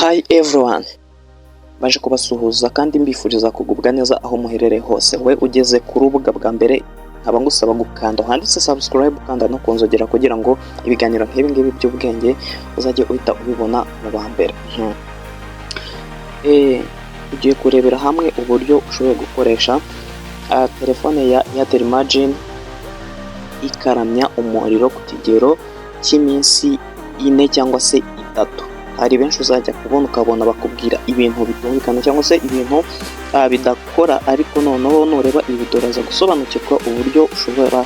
Hi everyone, baje kubasuhuza kandi mbifuriza kugubwa neza aho muherereye hose. We ugeze ku rubuga bwa mbere nkaba ngusaba gukanda handitse subscribe kandi no kunzogera kugira ngo ibiganiro nk'ibi ngibi by'ubwenge uzajye uhita ubibona mu ba mbere. Ugiye kurebera hamwe uburyo ushoboye gukoresha telefone ya Airtel Imagine ikaramya umuriro ku kigero cy'iminsi 4 cyangwa se 3. Hari benshi uzajya kubona ukabona bakubwira ibintu bitumvikana cyangwa se ibintu bidakora, ariko noneho nureba ibideo uraza gusobanukirwa uburyo ushobora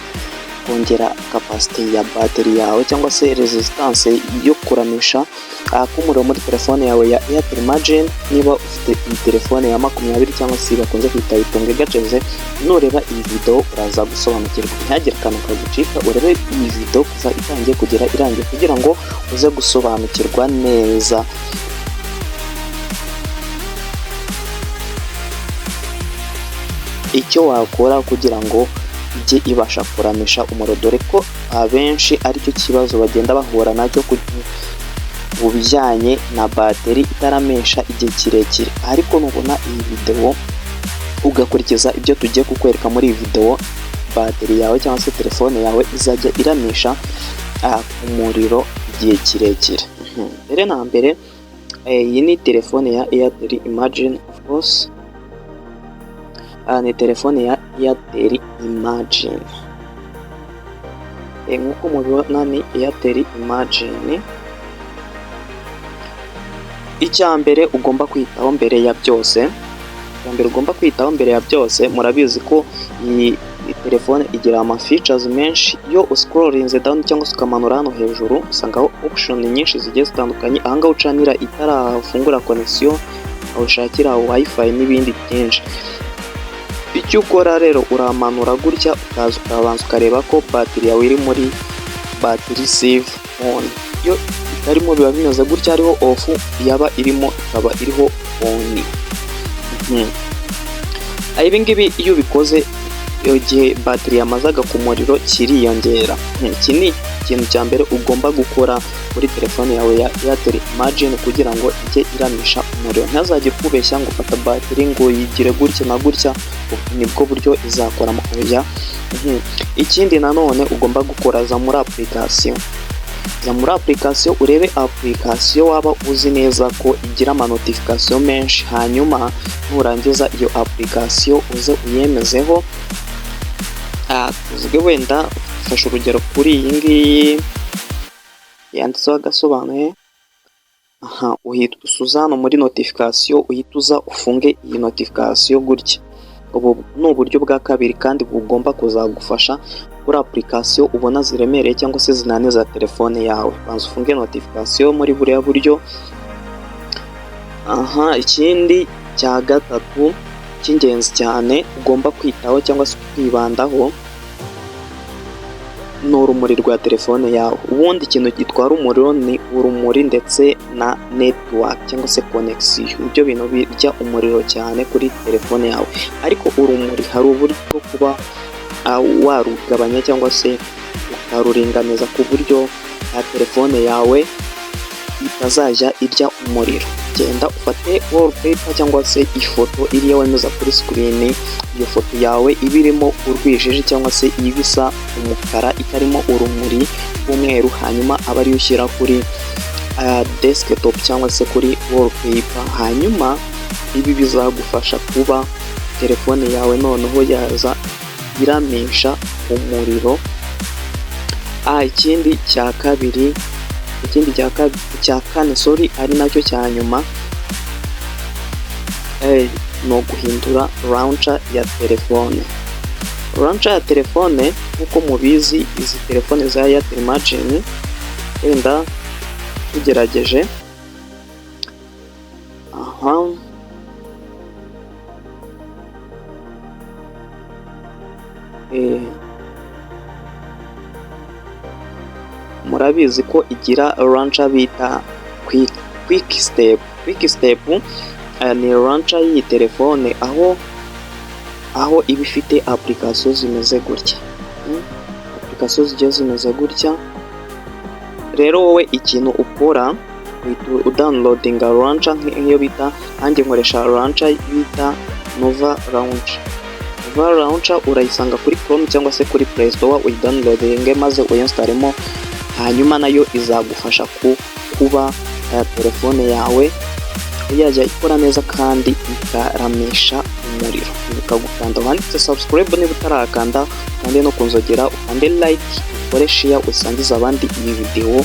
kongera capacity ya battery yawe cyangwa se resistance yo kuramisha k'umuriro muri telefone yawe ya Airtel Imagine. Niba ufite iyi telefone ya 20 cyangwa se bakunze kwita itunge gaceze, nureba iyi video uraza gusobanukirwa. Ntihagire akantu kagucika, urebe iyi video kuva itangiye kugera irangiye kugira ngo uze gusobanukirwa neza. Icyo wakora kugira ngo ijye ibasha kuramisha umuriro, dore ko abenshi aricyo kibazo bagenda bahura nacyo ku bijyanye na bateri itaramesha igihe kirekire. Ariko nubona iyi video ugakurikiza ibyo tugiye kukwereka muri iyi video, bateri yawe cyangwa se telefone yawe izajya iramisha umuriro igihe kirekire. Mbere na mbere iyi ni telefone ya Airtel Imagine, of course ni telefone ya Airtel Imagine. Nk'uko mubibona ni Airtel Imagine. Icya mbere ugomba kwitaho mbere ya byose, murabizi ko iyi telefone igira ama features menshi. Iyo uscrollinze down cyangwa se ukamanura hano hejuru usangaho option nyinshi zigiye zitandukanye. Ahangaha ucanira itara, ufungura connection, aho ushakira wifi n'ibindi byinshi. Icyo ukora rero uramanura gutya ukaza ukabanza ukareba ko battery yawe iri muri battery save on. Iyo itarimo biba bimeze gutya hariho off, yaba irimo ikaba iriho on. Ibi ngibi iyo ubikoze igihe battery yamazaga ku muriro kiriyongera. Iki ni ikintu cya mbere ugomba gukora muri telefone yawe ya Airtel Imagine kugira ngo ijye iramisha umuriro. Ntazajye kubeshya ngo ufata battery ngo yigire gutya na gutya, nibwo buryo izakora mu kujya. Ikindi nanone ugomba gukora, za muri application urebe application waba uzi neza ko igira ama notification menshi, hanyuma nurangiza iyo application uze uyemezeho. Tuvuge wenda fasha urugero kuri iyi ngiyi yanditseho agasobanuye. Uhita usuza hano muri notification, uhita uza ufunge iyi notification gutya. Ubu ni uburyo bwa kabiri kandi bugomba kuzagufasha kuri application ubona ziremereye cyangwa se zinaniza telefone yawe. Banza ufunge notification muri buriya buryo. Ikindi cya gatatu cy'ingenzi cyane ugomba kwitaho cyangwa se kwibandaho ni urumuri rwa telefone yawe. Ubundi ikintu gitwara umuriro ni urumuri ndetse na network cyangwa se connection. Ibyo bintu bijya umuriro cyane kuri telefone yawe, ariko urumuri hari uburyo bwo kuba warugabanya cyangwa se ukaruringaniza ku buryo telefone yawe itazajya irya umuriro. Genda ufate wallpaper cyangwa se ifoto iriya wemeza kuri screen. Iyo foto yawe iba irimo urwijiji cyangwa se ibisa umukara itarimo urumuri rw'umweru, hanyuma aba ari ushyira kuri desktop cyangwa se kuri wallpaper. Hanyuma ibi bizagufasha kuba telefone yawe noneho yaza iramisha umuriro. Ikindi cya kane ari nacyo cya nyuma, ni uguhindura launcher ya telefone. Launcher ya telefone nk'uko mubizi, izi telefone za Airtel Imagine wenda tugerageje murabizi ko igira launcher bita quick step. Ni launcher y'iyi telefone aho iba ifite application zimeze gutya. Application zigiye zimeze gutya. Rero wowe ikintu ukora udownloadinga launcher nk'iyo bita, nanjye nkoresha launcher bita Nova Launcher. Nova Launcher urayisanga kuri Chrome cyangwa se kuri Play Store, uyidownloadinge maze uyinstalemo, hanyuma nayo izagufasha kuba telefone yawe yajya ikora neza kandi ikaramisha umuriro. Ibuka gukanda wanditse subscribe niba utarakanda, kandi no kunzogera ukande like, ukore share, usangize abandi iyi video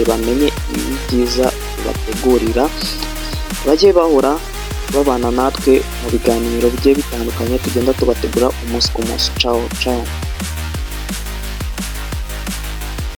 bamenye ibyiza bategurira, bajye bahora babana natwe mu biganiro bigiye bitandukanye tugenda tubategura umunsi ku munsi. Ciao ciao.